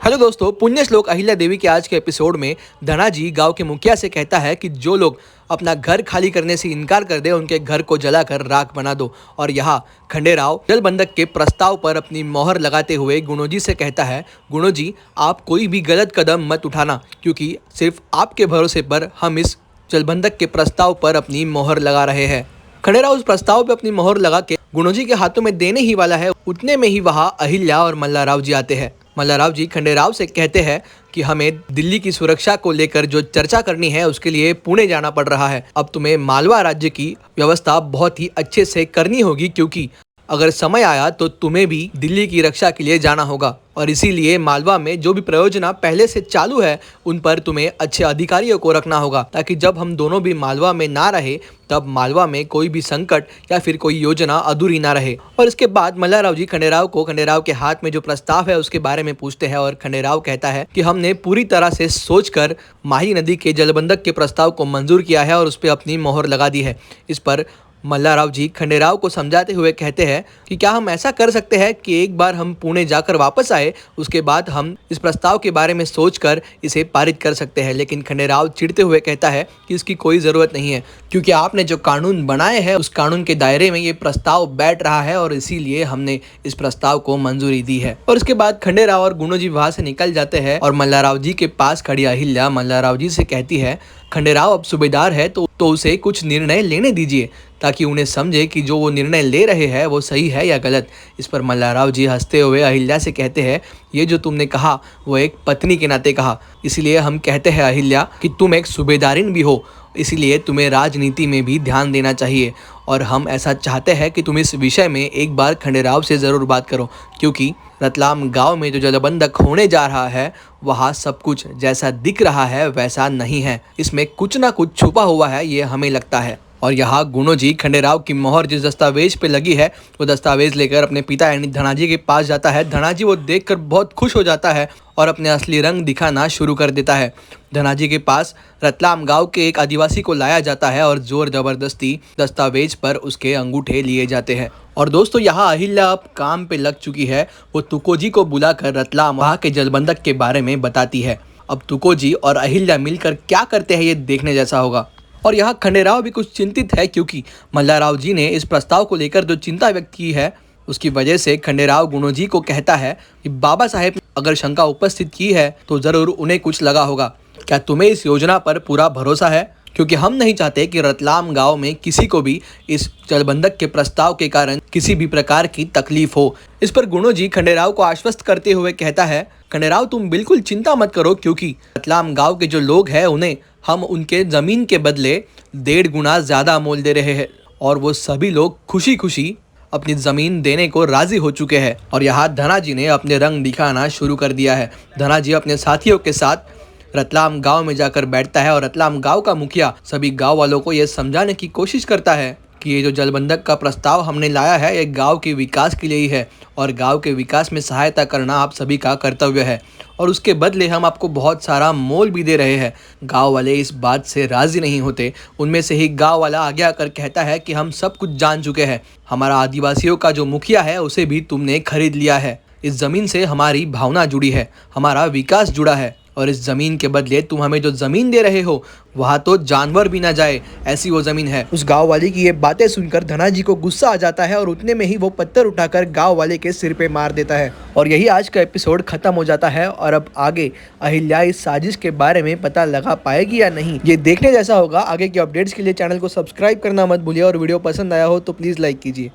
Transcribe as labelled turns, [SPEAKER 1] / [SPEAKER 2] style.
[SPEAKER 1] Hello दोस्तों, पुण्य श्लोक अहिल्या देवी के आज के एपिसोड में धनाजी गांव के मुखिया से कहता है कि जो लोग अपना घर खाली करने से इनकार कर दे उनके घर को जलाकर राख बना दो। और यहाँ खंडेराव जलबंधक के प्रस्ताव पर अपनी मोहर लगाते हुए गुणोजी से कहता है, गुणोजी आप कोई भी गलत कदम मत उठाना, क्योंकि सिर्फ आपके भरोसे पर हम इस जलबंधक के प्रस्ताव पर अपनी मोहर लगा रहे हैं। खंडेराव उस प्रस्ताव पर अपनी मोहर लगा के गुणोजी के हाथों में देने ही वाला है, उतने में ही वहाँ अहिल्या और मल्लाराव जी आते हैं। मल्लाराव जी खंडेराव से कहते हैं कि हमें दिल्ली की सुरक्षा को लेकर जो चर्चा करनी है उसके लिए पुणे जाना पड़ रहा है। अब तुम्हें मालवा राज्य की व्यवस्था बहुत ही अच्छे से करनी होगी, क्योंकि अगर समय आया तो तुम्हें भी दिल्ली की रक्षा के लिए जाना होगा, और इसीलिए मालवा में जो भी प्रयोजना पहले से चालू है उन पर तुम्हें अच्छे अधिकारियों को रखना होगा, ताकि जब हम दोनों भी मालवा में ना रहे तब मालवा में कोई भी संकट या फिर कोई योजना अधूरी ना रहे। और इसके बाद मल्लाराव जी खंडेराव के हाथ में जो प्रस्ताव है उसके बारे में पूछते हैं, और खंडेराव कहता है कि हमने पूरी तरह से सोचकर माही नदी के जलबंधक के प्रस्ताव को मंजूर किया है और उस पर अपनी मोहर लगा दी है। इस पर मल्लाराव जी खंडेराव को समझाते हुए कहते हैं कि क्या हम ऐसा कर सकते हैं कि एक बार हम पुणे जाकर वापस आए, उसके बाद हम इस प्रस्ताव के बारे में सोचकर इसे पारित कर सकते हैं। लेकिन खंडेराव चिढ़ते हुए कहता है कि इसकी कोई ज़रूरत नहीं है, क्योंकि आपने जो कानून बनाए हैं उस कानून के दायरे में ये प्रस्ताव बैठ रहा है और इसीलिए हमने इस प्रस्ताव को मंजूरी दी है। और उसके बाद खंडेराव और गुणोजी वहाँ से निकल जाते हैं और मल्लाराव जी के पास खड़ी अहिल्या मल्लाराव जी से कहती है, खंडेराव अब सूबेदार है तो उसे कुछ निर्णय लेने दीजिए, ताकि उन्हें समझे कि जो वो निर्णय ले रहे हैं वो सही है या गलत। इस पर मल्लाराव जी हंसते हुए अहिल्या से कहते हैं, ये जो तुमने कहा वो एक पत्नी के नाते कहा, इसीलिए हम कहते हैं अहिल्या कि तुम एक सूबेदारिन भी हो, इसीलिए तुम्हें राजनीति में भी ध्यान देना चाहिए। और हम ऐसा चाहते हैं कि तुम इस विषय में एक बार खंडेराव से ज़रूर बात करो, क्योंकि रतलाम गांव में जो जलबंधक होने जा रहा है वहाँ सब कुछ जैसा दिख रहा है वैसा नहीं है, इसमें कुछ ना कुछ छुपा हुआ है, ये हमें लगता है। और यहाँ गुणोजी खंडेराव की मोहर जिस दस्तावेज पे लगी है वो दस्तावेज लेकर अपने पिता यानी धनाजी के पास जाता है। धनाजी वो देखकर बहुत खुश हो जाता है और अपने असली रंग दिखाना शुरू कर देता है। धनाजी के पास रतलाम गांव के एक आदिवासी को लाया जाता है और जोर जबरदस्ती दस्तावेज पर उसके अंगूठे लिए जाते हैं। और दोस्तों यहाँ अहिल्या अब काम पे लग चुकी है, वो तुकोजी को बुलाकर रतलाम वहाँ के जलबंधक के बारे में बताती है। अब तुकोजी और अहिल्या मिलकर क्या करते हैं ये देखने जैसा होगा। और यहाँ खंडेराव भी कुछ चिंतित है, क्योंकि मल्लाराव जी ने इस प्रस्ताव को लेकर जो चिंता व्यक्त की है उसकी वजह से खंडेराव गुणोजी को कहता है कि बाबा साहेब ने अगर शंका उपस्थित की है तो ज़रूर उन्हें कुछ लगा होगा। क्या तुम्हें इस योजना पर पूरा भरोसा है? क्योंकि हम नहीं चाहते कि रतलाम गांव में किसी को भी इस जलबंधक के प्रस्ताव के कारण किसी भी प्रकार की तकलीफ हो। इस पर गुणोजी खंडेराव को आश्वस्त करते हुए कहता है, खंडेराव तुम बिल्कुल चिंता मत करो, क्योंकि रतलाम गांव के जो लोग हैं उन्हें हम उनके ज़मीन के बदले 1.5 गुना ज़्यादा मोल दे रहे हैं, और वो सभी लोग खुशी खुशी अपनी ज़मीन देने को राज़ी हो चुके हैं। और यहाँ धनाजी ने अपने रंग दिखाना शुरू कर दिया है। धनाजी अपने साथियों के साथ रतलाम गांव में जाकर बैठता है और रतलाम गांव का मुखिया सभी गांव वालों को यह समझाने की कोशिश करता है कि ये जो जलबंधक का प्रस्ताव हमने लाया है ये गांव के विकास के लिए ही है, और गांव के विकास में सहायता करना आप सभी का कर्तव्य है, और उसके बदले हम आपको बहुत सारा मोल भी दे रहे हैं। गांव वाले इस बात से राज़ी नहीं होते। उनमें से ही गांव वाला आगे आकर कहता है कि हम सब कुछ जान चुके हैं, हमारा आदिवासियों का जो मुखिया है उसे भी तुमने खरीद लिया है, इस ज़मीन से हमारी भावना जुड़ी है, हमारा विकास जुड़ा है, और इस ज़मीन के बदले तुम हमें जो ज़मीन दे रहे हो वहाँ तो जानवर भी ना जाए ऐसी वो ज़मीन है। उस गांव वाले की ये बातें सुनकर धनाजी को गुस्सा आ जाता है और उतने में ही वो पत्थर उठाकर गांव वाले के सिर पे मार देता है। और यही आज का एपिसोड ख़त्म हो जाता है। और अब आगे अहिल्या इस साजिश के बारे में पता लगा पाएगी या नहीं ये देखने जैसा होगा। आगे की अपडेट्स के लिए चैनल को सब्सक्राइब करना मत भूलिए, और वीडियो पसंद आया हो तो प्लीज़ लाइक कीजिए।